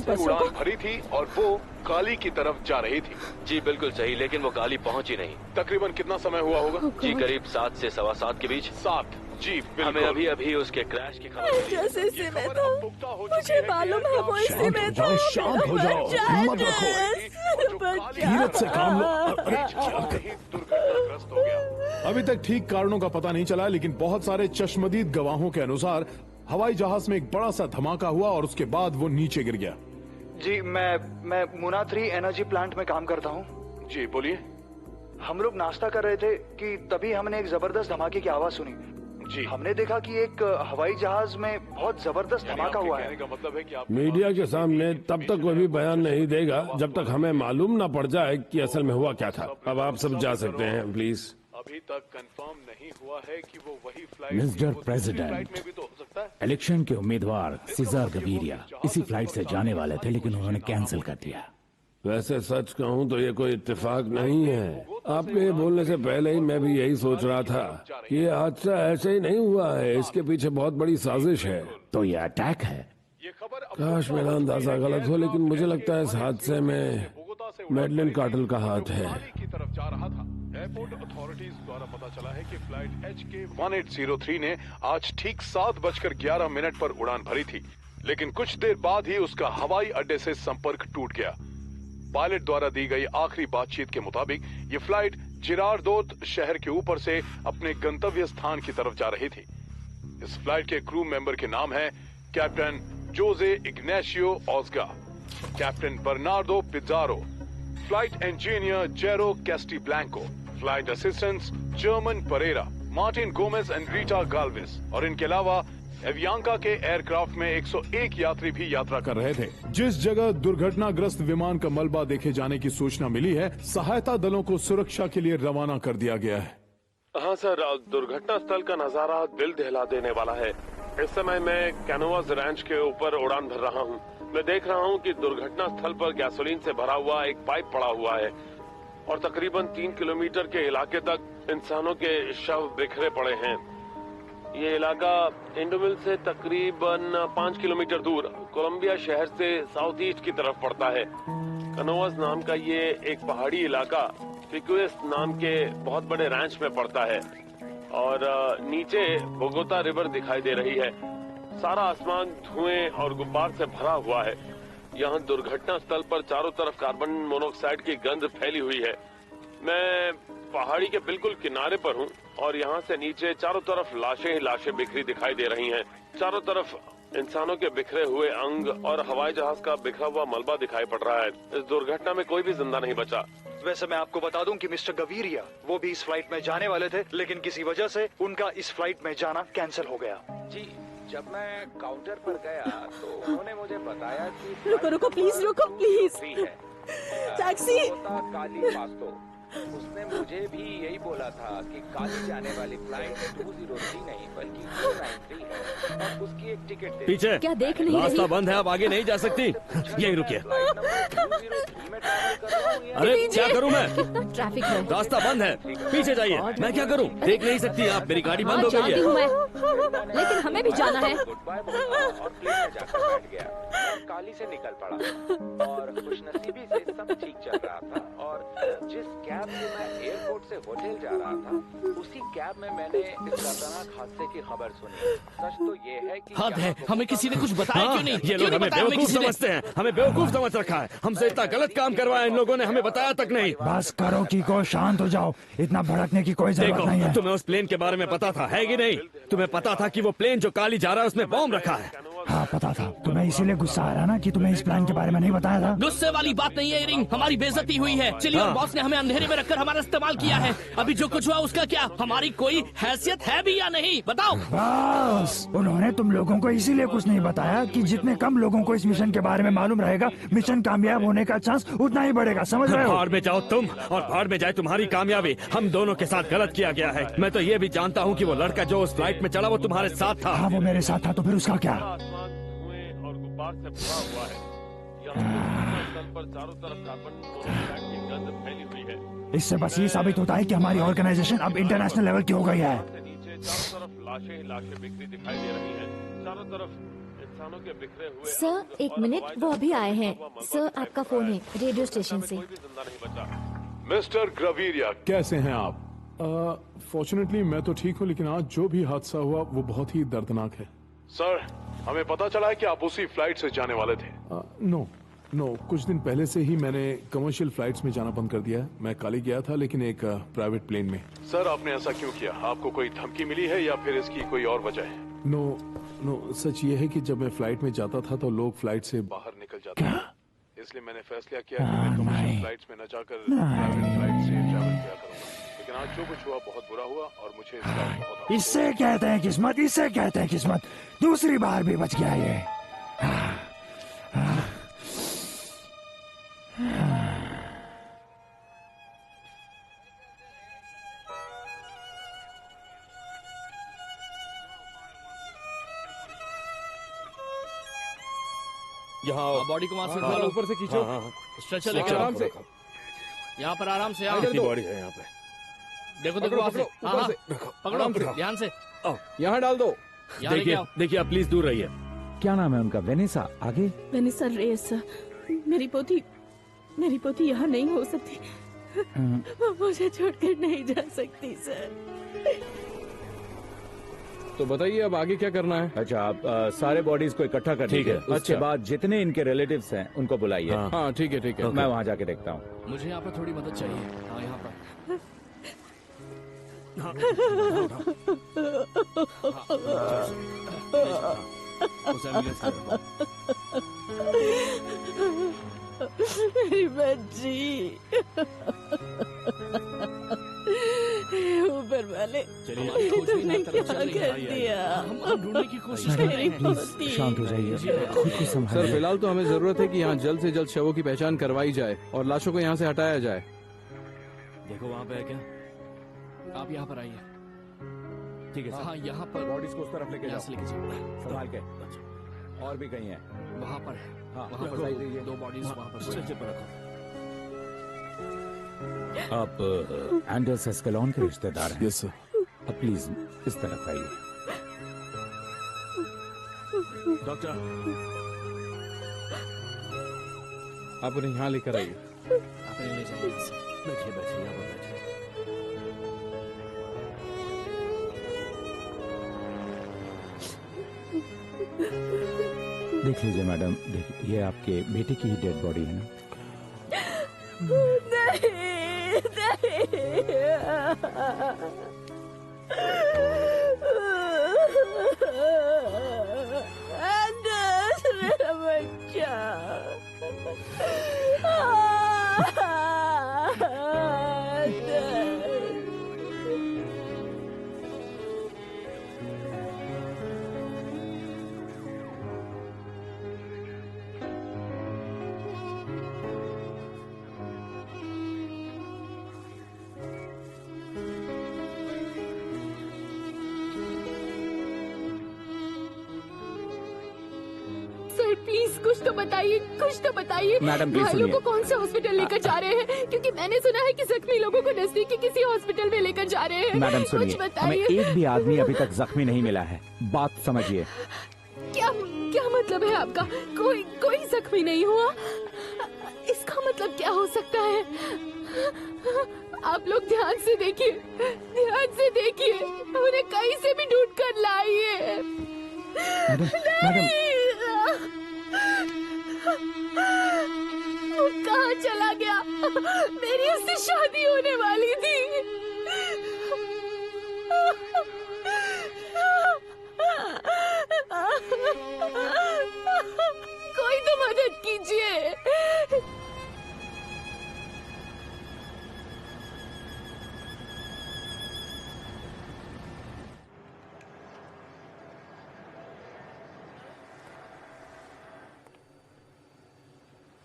बस उड़ान रोको। भरी थी और वो काली की तरफ जा रही थी। जी बिल्कुल सही, लेकिन वो काली पहुंची नहीं। तकरीबन कितना समय हुआ होगा? जी करीब 7 से 7:15 के बीच। 7? जी हमें अभी उसके क्रैश की खबर मिली। जैसे इसी में था, मुझे मालूम है वो इसी में था। शांत हो जाओ, हिम्मत रखो, धीरज से काम लो। अरे क्या कहीं दुर्घटनाग्रस्त हो गया। अभी तक ठीक कारणों का पता नहीं चला, लेकिन बहुत सारे चश्मदीद गवाहों के अनुसार हवाई जहाज में एक बड़ा सा धमाका हुआ और उसके बाद वो नीचे गिर गया। जी, मैं मुना 3 एनर्जी प्लांट में काम करता हूँ। जी बोलिए। हम लोग नाश्ता कर रहे थे कि तभी हमने एक जबरदस्त धमाके की आवाज सुनी। जी, हमने देखा कि एक हवाई जहाज में बहुत जबरदस्त धमाका हुआ है। का मतलब है कि आप मीडिया के सामने तब तक कोई भी बयान नहीं देगा जब तक हमें मालूम न पड़ जाए कि असल में हुआ क्या था। अब आप सब जा सकते हैं प्लीज। अभी तक कंफर्म नहीं हुआ है कि वो वही फ्लाइट मिस्टर प्रेसिडेंट, में भी तो हो सकता है। इलेक्शन के उम्मीदवार सीजार गवीरिया इसी फ्लाइट से जाने वाले थे, लेकिन उन्होंने कैंसिल कर दिया। वैसे सच कहूँ तो ये कोई इत्तेफाक नहीं है। आपके ये बोलने से पहले ही मैं भी यही सोच रहा था कि ये हादसा ऐसे ही नहीं हुआ है, इसके पीछे बहुत बड़ी साजिश है। तो ये अटैक है? काश मेरा अंदाजा गलत हो, लेकिन मुझे लगता है इस हादसे में मैडलिन कार्टेल का हाथ है। की तरफ जा रहा था। एयरपोर्ट अथॉरिटीज द्वारा पता चला है कि फ्लाइट HK-1803 ने आज ठीक 7:11 पर उड़ान भरी थी, लेकिन कुछ देर बाद ही उसका हवाई अड्डे से संपर्क टूट गया। पायलट द्वारा दी गई आखिरी बातचीत के मुताबिक ये फ्लाइट जिरारडोत शहर के ऊपर से अपने गंतव्य स्थान की तरफ जा रही थी। इस फ्लाइट के क्रू मेंबर के नाम है captain Jose Ignacio Ossa, captain Bernardo Pizarro, flight engineer Jairo Castiblanco, flight assistants German Pereira, Martin Gomez and Rita Galvez, और इनके अलावा एवियांका के एयरक्राफ्ट में 101 यात्री भी यात्रा कर रहे थे। जिस जगह दुर्घटनाग्रस्त विमान का मलबा देखे जाने की सूचना मिली है, सहायता दलों को सुरक्षा के लिए रवाना कर दिया गया है। हाँ सर, दुर्घटना स्थल का नजारा दिल दहला देने वाला है। इस समय मैं कैनोवास रैंच के ऊपर उड़ान भर रहा हूँ। मैं देख रहा हूँ कि दुर्घटना स्थल पर गैसोलीन से भरा हुआ एक पाइप पड़ा हुआ है और तकरीबन 3 किलोमीटर के इलाके तक इंसानों के शव बिखरे पड़े हैं। ये इलाका इंडोमिल से तकरीबन 5 किलोमीटर दूर कोलंबिया शहर से साउथ ईस्ट की तरफ पड़ता है। कैनोवास नाम का ये एक पहाड़ी इलाका पिक्वेस नाम के बहुत बड़े रैंच में पड़ता है और नीचे बोगोता रिवर दिखाई दे रही है। सारा आसमान धुएं और गुब्बार से भरा हुआ है। यहाँ दुर्घटना स्थल पर चारों तरफ कार्बन मोनोऑक्साइड की गंध फैली हुई है। मैं पहाड़ी के बिल्कुल किनारे पर हूँ और यहाँ से नीचे चारों तरफ लाशें ही लाशें बिखरी दिखाई दे रही हैं। चारों तरफ इंसानों के बिखरे हुए अंग और हवाई जहाज का बिखरा हुआ मलबा दिखाई पड़ रहा है। इस दुर्घटना में कोई भी जिंदा नहीं बचा। वैसे मैं आपको बता दूं कि मिस्टर गवीरिया वो भी इस फ्लाइट में जाने वाले थे, लेकिन किसी वजह से उनका इस फ्लाइट में जाना कैंसिल हो गया। जी, जब मैं काउंटर पर गया तो उन्होंने मुझे बताया कि रुको प्लीज, रुको प्लीज। टैक्सी। काली पास्तो, उसने मुझे भी यही बोला था कि काली जाने वाली फ्लाइट 203 नहीं बल्कि 293 है और उसकी एक टिकट पीछे क्या देख नहीं रास्ता रही? बंद है, आप आगे नहीं जा सकती। यही रुकिए। मैं ट्रैवल कर रहा हूँ अरे क्या करूं मैं? ट्रैफिक है। रास्ता बंद है, पीछे जाइए। मैं क्या करूं? देख नहीं सकती आप, मेरी गाड़ी बंद हो गई जानती हूँ है। मैं, लेकिन हमें भी जाना है। गुड बाय बोला और प्लेन में जाकर बैठ गया। मैं काली से निकल पड़ा और खुशनसीबी से सब ठीक चल रहा था। और जिस कैब से मैं एयरपोर्ट से होटल जा रहा था, उसी कैब में मैंने इस खतरनाक हादसे की खबर सुनी। सच तो ये है कि हद है, हमें किसी ने कुछ बताया क्यों नहीं? ये लोग हमें बेवकूफ समझते हैं, हमें बेवकूफ समझ रखा है। हमसे इतना गलत काम करवाया इन लोगों ने, हमें बताया तक नहीं। बस करो कीको, शांत हो जाओ। इतना भड़कने की कोई जरूरत नहीं है। तुम्हें उस प्लेन के बारे में पता था, है कि नहीं? तुम्हें पता था कि वो प्लेन जो काली जा रहा है उसमें बॉम्ब रखा है। हाँ पता था। तुम्हें इसीलिए गुस्सा आ रहा ना कि तुम्हें इस प्लान के बारे में नहीं बताया था। गुस्से वाली बात नहीं है रिंग, हमारी बेइज्जती हुई है। चिली और बॉस ने हमें अंधेरे में रखकर हमारा इस्तेमाल किया है। अभी जो कुछ हुआ उसका क्या? हमारी कोई हैसियत है भी या नहीं? बताओ। बस उन्होंने तुम लोगों को इसीलिए कुछ नहीं बताया कि जितने कम लोगों को इस मिशन के बारे में मालूम रहेगा, मिशन कामयाब होने का चांस उतना ही बढ़ेगा। समझ रहे हो? भाड़ में जाओ तुम और भाड़ में जाए तुम्हारी कामयाबी। हम दोनों के साथ गलत किया गया है। मैं तो ये भी जानता हूँ कि वो लड़का जो उस फ्लाइट में चला वो तुम्हारे साथ था। हाँ वो मेरे साथ था, तो फिर उसका क्या? और गुब्बार से भरा हुआ है। यहाँ स्थल पर चारों तरफ कार्बन मोनोऑक्साइड की गंध फैली हुई है। इससे बस ये साबित होता है कि हमारी ऑर्गेनाइजेशन अब इंटरनेशनल लेवल की हो गई है। नीचे चारों तरफ लाशें ही लाशें बिखरी दिखाई दे रही हैं। चारों तरफ इंसानों के बिखरे हुए सर एक मिनट, वो अभी आए हैं। सर आपका फोन है रेडियो स्टेशन से। मिस्टर ग्रेविरिया, कैसे हैं आप? फॉर्चुनेटली मैं तो ठीक हूँ, लेकिन आज जो भी हादसा हुआ वो बहुत ही दर्दनाक है। सर, हमें पता चला है कि आप उसी फ्लाइट से जाने वाले थे। नो, कुछ दिन पहले से ही मैंने कमर्शियल फ्लाइट्स में जाना बंद कर दिया है। मैं काली गया था, लेकिन एक प्राइवेट प्लेन में। सर, आपने ऐसा क्यों किया? आपको कोई धमकी मिली है या फिर इसकी कोई और वजह है? नो, सच ये है कि जब मैं फ्लाइट में जाता था तो लोग फ्लाइट से बाहर निकल जाते थे। इसलिए मैंने फैसला किया कि मैं कमर्शियल फ्लाइट्स में न जाकर प्राइवेट फ्लाइट से ट्रैवल किया करूंगा। लेकिन आज जो कुछ हुआ बहुत बुरा हुआ और मुझे इसका बहुत इससे कहते हैं किस्मत, इससे कहते हैं किस्मत। दूसरी बार भी बच गया ये। यहाँ बॉडी को वहाँ से हाँ, उठाओ। ऊपर से खींचो। स्ट्रेचर लेकर आराम से। यहाँ पर आराम से आओ। कितनी बॉडी है यहाँ पे? देखो पकड़ो, वहाँ से। पकड़ो, हाँ, ऊपर हाँ, से। रखो, पकड़ो आराम से। ध्यान से। यहाँ डाल दो। यहाँ लेके आओ। देखिए आप प्लीज दूर रहिए। क्या नाम है उनका? वेनेसा। आगे? वेनेसा रेस। मेरी पोती यहाँ नहीं हो सकती। वो मुझे छोड़कर नहीं जा सकती सर। तो बताइए अब आगे क्या करना है? अच्छा, आप सारे बॉडीज को इकट्ठा कर ठीक है। दीजिए। उसके अच्छा। बाद जितने इनके रिलेटिव्स हैं उनको बुलाइए। हाँ ठीक है ठीक है। मैं वहाँ जाके देखता हूँ। मुझे यहाँ पर थोड़ी मदद चाहिए। हाँ यहाँ पर। मेरी बच्ची। ऊपर वाले तुमने क्या कर दिया? हम ढूंढने की कोशिश कर रहे हैं। प्लीज शांत हो जाइए, खुद को संभालिए। सर फिलहाल तो हमें जरूरत है कि यहाँ जल्द से जल्द शवों की पहचान करवाई जाए और लाशों को यहाँ से हटाया जाए। देखो वहाँ पे है क्या? आप यहाँ पर आइए। ठीक है सर। हाँ यहाँ पर बॉडीज को उस तरफ लेके यहाँ जाओ। से लेके जाओ। संभाल के। और भी कहीं है? वहाँ पर है। हाँ, वहाँ बताइए दीजिए। पर दो बॉडीज वहाँ पर स्ट्रेचर पर रखो। आप एंडर्स एस्केलॉन के रिश्तेदार हैं? Yes sir. अब प्लीज इस तरफ आइए। डॉक्टर, आप उन्हें यहाँ लेकर आइए। आप इन्हें ले जाइए। बैठिए बैठिए यहाँ पर बैठिए। देख लीजिए मैडम, देखिए ये आपके बेटे की ही डेड बॉडी है ना? प्लीज कुछ तो बताइए, कुछ तो बताइए। मैडम, प्लीज घायलों सुनिए। को कौन से हॉस्पिटल लेकर जा रहे हैं? क्योंकि मैंने सुना है कि जख्मी लोगों को नजदीकी किसी हॉस्पिटल में लेकर जा रहे हैं। मैडम कुछ सुनिए, हमें बताइए। एक भी आदमी अभी तक जख्मी नहीं मिला है। बात समझिए। क्या क्या मतलब है आपका? कोई जख्मी नहीं हुआ? इसका मतलब क्या हो सकता है? आप लोग ध्यान से देखिए, ध्यान से देखिए। उन्हें कहीं से भी ढूंढ कर लाइए। वो कहाँ चला गया? मेरी उससे शादी होने वाली थी। कोई तो मदद कीजिए।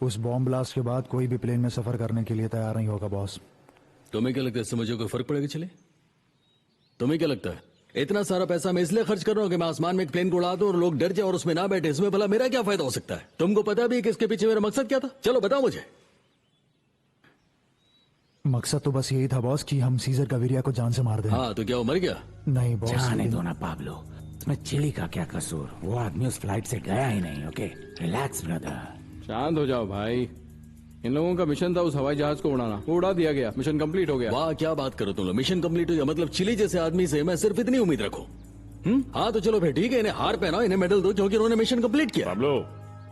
उस बॉम्ब ब्लास्ट के बाद कोई भी प्लेन में सफर करने के लिए तैयार नहीं होगा बॉस। तुम्हें क्या लगता है इससे मुझे कोई फर्क पड़ेगा? चले, तुम्हें क्या लगता है इतना सारा पैसा मैं इसलिए खर्च कर रहा हूँ कि मैं आसमान में एक प्लेन को उड़ा दूं और लोग डर जाए और उसमें ना बैठे? इसमें भला मेरा क्या फायदा हो सकता है? तुमको पता भी है कि इसके पीछे मेरा मकसद क्या था? चलो बताओ मुझे। मकसद तो बस यही था बॉस कि हम सीजर गाविरिया को जान से मार दें। हाँ, तो क्या वो मर गया? नहीं बॉस। जाने दो ना पाब्लो, इसमें चिली का क्या कसूर? वो आदमी उस फ्लाइट से गया ही नहीं। Okay, relax brother. शांत हो जाओ भाई। इन लोगों का मिशन था उस हवाई जहाज को उड़ाना, वो उड़ा दिया गया, मिशन कंप्लीट हो गया। वाह, क्या बात करो तुम लोग, मिशन कंप्लीट हो गया? मतलब चिली जैसे आदमी से मैं सिर्फ इतनी उम्मीद रखूं? हाँ तो चलो फिर ठीक है, इन्हें हार पहनाओ, इन्हें मेडल दो क्योंकि उन्होंने मिशन कंप्लीट किया। पाब्लो,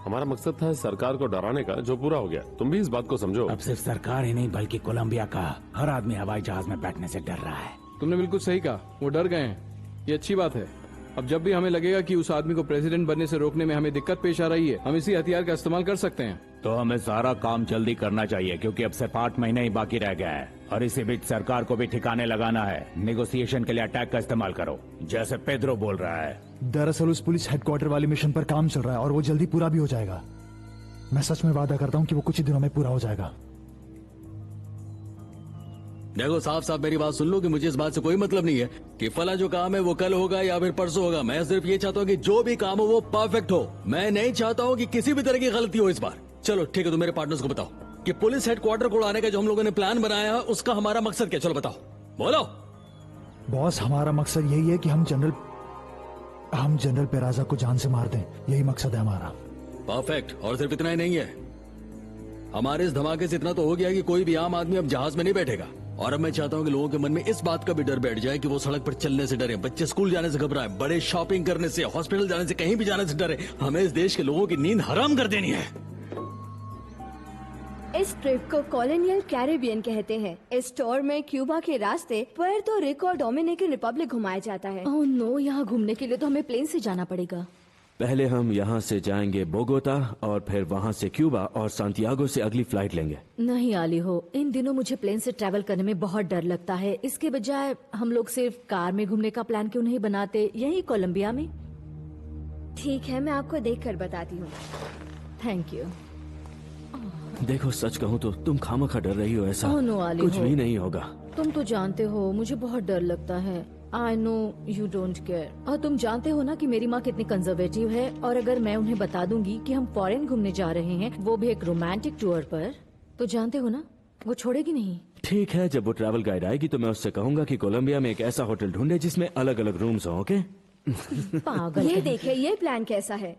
हमारा मकसद था सरकार को डराने का, जो पूरा हो गया। तुम भी इस बात को समझो। अब सिर्फ सरकार ही नहीं बल्कि कोलंबिया का हर आदमी हवाई जहाज में बैठने से डर रहा है। तुमने बिल्कुल सही कहा, वो डर गए हैं, ये अच्छी बात है। अब जब भी हमें लगेगा कि उस आदमी को प्रेसिडेंट बनने से रोकने में हमें दिक्कत पेश आ रही है, हम इसी हथियार का इस्तेमाल कर सकते हैं। तो हमें सारा काम जल्दी करना चाहिए क्योंकि अब सिर्फ 8 महीने ही बाकी रह गया है और इसी बीच सरकार को भी ठिकाने लगाना है। नेगोशिएशन के लिए अटैक का इस्तेमाल करो, जैसे पेड्रो बोल रहा है। दरअसल उस पुलिस हेडक्वार्टर वाली मिशन पर काम चल रहा है और वो जल्दी पूरा भी हो जाएगा। मैं सच में वादा करता हूँ कि वो कुछ ही दिनों में पूरा हो जाएगा। देखो साफ साफ मेरी बात सुन लो कि मुझे इस बात से कोई मतलब नहीं है कि फला जो काम है वो कल होगा या फिर परसों होगा। मैं सिर्फ ये चाहता हूँ कि जो भी काम हो वो परफेक्ट हो। मैं नहीं चाहता हूँ कि किसी भी तरह की गलती हो इस बार। चलो ठीक है, तो मेरे पार्टनर्स को बताओ कि पुलिस हेडक्वार्टर को उड़ाने का जो हम लोगों ने प्लान बनाया है उसका हमारा मकसद क्या? चलो बताओ, बोलो। बॉस, हमारा मकसद यही है कि हम जनरल पेराजा को जान से मार दें। यही मकसद है हमारा। परफेक्ट। और सिर्फ इतना ही नहीं है, हमारे इस धमाके से इतना तो हो गया कि कोई भी आम आदमी अब जहाज में नहीं बैठेगा। और अब मैं चाहता हूँ कि लोगों के मन में इस बात का भी डर बैठ जाए कि वो सड़क पर चलने से डरे, बच्चे स्कूल जाने से घबराए, बड़े शॉपिंग करने से, हॉस्पिटल जाने से, कहीं भी जाने से डरे। हमें इस देश के लोगों की नींद हराम कर देनी है। इस ट्रिप को कॉलोनियल कैरेबियन कहते हैं। इस टूर में क्यूबा के रास्ते पुएर्तो रिको और डोमिनिकन रिपब्लिक घुमाया जाता है। ओह नो, यहाँ घूमने के लिए तो हमें प्लेन से जाना पड़ेगा। पहले हम यहाँ से जाएंगे बोगोता और फिर वहाँ से क्यूबा और सांतियागो से अगली फ्लाइट लेंगे। नहीं आली हो, इन दिनों मुझे प्लेन से ट्रैवल करने में बहुत डर लगता है। इसके बजाय हम लोग सिर्फ कार में घूमने का प्लान क्यों नहीं बनाते, यही कोलंबिया में? ठीक है, मैं आपको देखकर बताती हूँ। Thank you. देखो सच कहूँ तो तुम खामखा डर रही हो, ऐसा ओह नो आली कुछ हो। भी नहीं होगा। तुम तो जानते हो मुझे बहुत डर लगता है। I know you don't care. और तुम जानते हो ना कि मेरी माँ कितनी कंजर्वेटिव है, और अगर मैं उन्हें बता दूंगी कि हम फॉरेन घूमने जा रहे हैं, वो भी एक रोमांटिक टूर पर, तो जानते हो ना वो छोड़ेगी नहीं। ठीक है, जब वो ट्रैवल गाइड आएगी तो मैं उससे कहूंगा कि कोलंबिया में एक ऐसा होटल ढूंढे जिसमें अलग अलग रूम्स हो। ओके? पागल ये है। देखिए, ये प्लान कैसा है?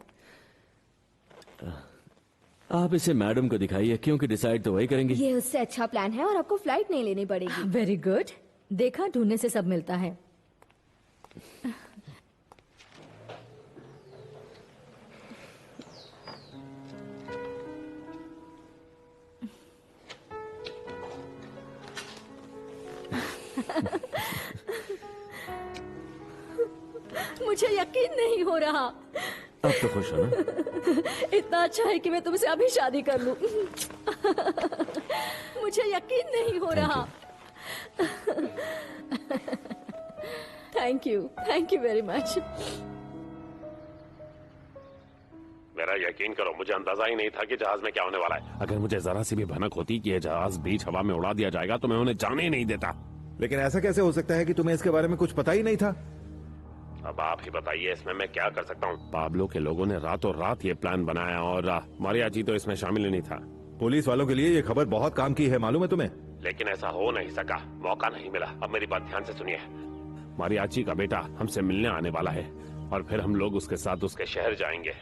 आप इसे मैडम को दिखाइए क्योंकि डिसाइड तो वही करेंगी। ये उससे अच्छा प्लान है और आपको फ्लाइट नहीं लेनी पड़ेगी। Very good. देखा, ढूंढने से सब मिलता है। मुझे यकीन नहीं हो रहा। अब तो खुश हो ना? इतना अच्छा है कि मैं तुमसे अभी शादी कर लूं। मुझे यकीन नहीं हो रहा। Thank you very much. मेरा यकीन करो, मुझे अंदाजा ही नहीं था कि जहाज में क्या होने वाला है। अगर मुझे जरा सी भी भनक होती कि ये जहाज बीच हवा में उड़ा दिया जाएगा तो मैं उन्हें जाने ही नहीं देता। लेकिन ऐसा कैसे हो सकता है कि तुम्हें इसके बारे में कुछ पता ही नहीं था? अब आप ही बताइए इसमें मैं क्या कर सकता हूँ। पाब्लो के लोगों ने रातों रात ये प्लान बनाया और मारियाची तो इसमें शामिल ही नहीं था। पुलिस वालों के लिए ये खबर बहुत काम की है, मालूम है तुम्हें? लेकिन ऐसा हो नहीं सका, मौका नहीं मिला। अब मेरी बात ध्यान से सुनिए, मारियाची का बेटा हमसे मिलने आने वाला है और फिर हम लोग उसके साथ उसके शहर जाएंगे।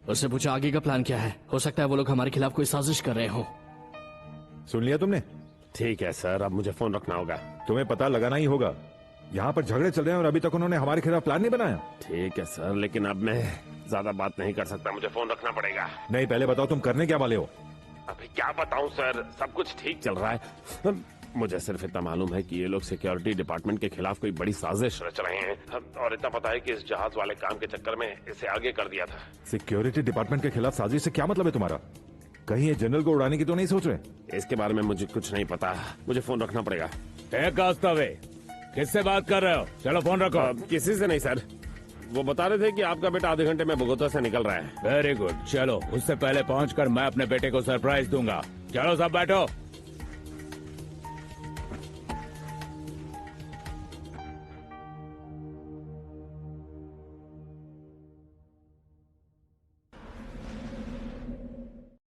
उससे पूछा आगे का प्लान क्या है, हो सकता है वो लोग हमारे खिलाफ कोई साजिश कर रहे हो। सुन लिया तुमने? ठीक है सर, अब मुझे फोन रखना होगा। तुम्हें पता लगाना ही होगा, यहाँ पर झगड़े चल रहे हैं और अभी तक उन्होंने हमारे खिलाफ प्लान नहीं बनाया। ठीक है सर, लेकिन अब मैं ज्यादा बात नहीं कर सकता, मुझे फोन रखना पड़ेगा। नहीं, पहले बताओ तुम करने क्या वाले हो? अभी क्या बताऊं सर, सब कुछ ठीक चल रहा है। मुझे सिर्फ इतना मालूम है कि ये लोग सिक्योरिटी डिपार्टमेंट के खिलाफ कोई बड़ी साजिश रच रहे हैं और इतना पता है कि इस जहाज वाले काम के चक्कर में इसे आगे कर दिया था। सिक्योरिटी डिपार्टमेंट के खिलाफ साजिश से क्या मतलब है तुम्हारा? कहीं ये जनरल को उड़ाने की तो नहीं सोच रहे? इसके बारे में मुझे कुछ नहीं पता, मुझे फोन रखना पड़ेगा। किससे बात कर रहे हो? चलो फोन रखो। किसी से नहीं सर, वो बता रहे थे कि आपका बेटा आधे घंटे में बोगोता से निकल रहा है। वेरी गुड, चलो उससे पहले पहुंचकर मैं अपने बेटे को सरप्राइज दूंगा। चलो सब बैठो।